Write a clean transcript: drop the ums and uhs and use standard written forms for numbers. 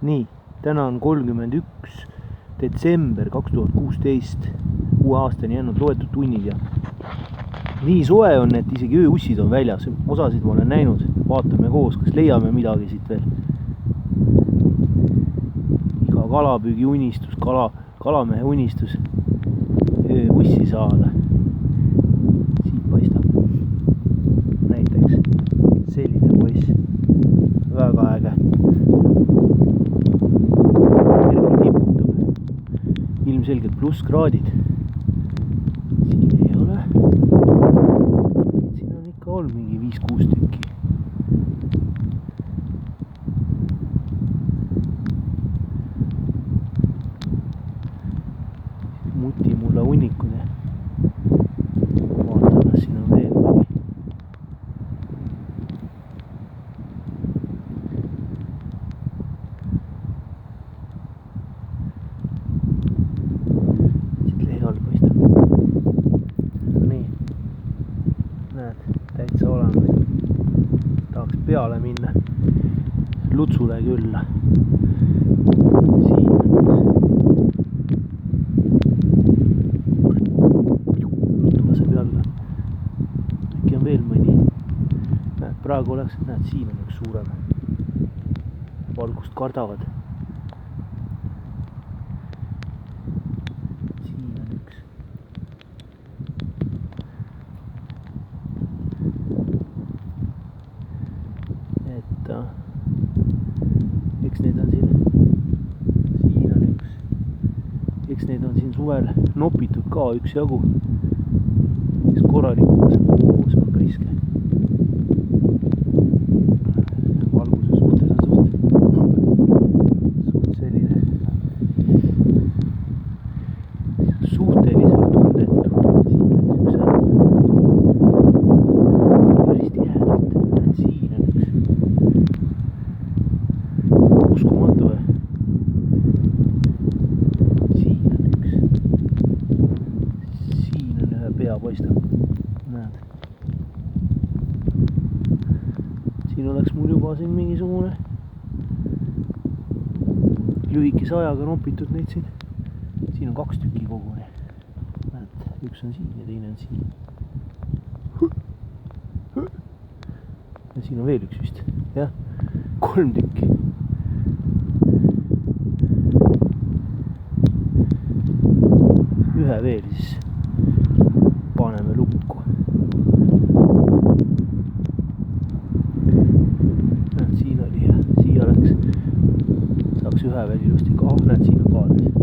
nii, täna on 31. detsember 2016, uue aastani jäänud loetud tunnid ja nii soe on, et isegi ööussid on väljas, osasid ma olen näinud, vaatame koos, kas leiame midagi siit veel. Iga kalapüügi unistus, kalamehe unistus ööussi saada. Siit paistab näiteks selline poiss, väga äge. Ilmselgelt plusskraadid. Siin ei ole. Siin on ikka olnud mingi 5-6 tükki. Mutimulla hunnikud ja vaatan, kas siin on veel mõni. Täitsa olemas. Tahaks peale minna Lutsule külla. Siin Luttuvase peal ka. Äkki on veel mõni. Näed, praegu oleks, näed, siin on üks suurem. Valgust kardavad. Siin on üks. Eks need on siin on üks, eks need on siin suvel nopitud ka üksjagu, mis korralikult, see on priske. Valguse suhtes on suht selline suhteliselt tundetu, siin on üks päris tihedalt, siin on üks. Uskumatu või? Siin on üks. Siin on ühe pea paistab. Näed. Siin oleks mul juba siin mingisugune lühikese ajaga nopitud neid siin. Siin on 2 tükki koguni. Näed, üks on siin ja teine on siin. Ja siin on veel üks vist. Jah, 3 tükki. Ühe veel siis paneme lukku. Näed, siin oli ja siia läks. Saaks ühe veel ilusti ka. Näed, siin on kaadris.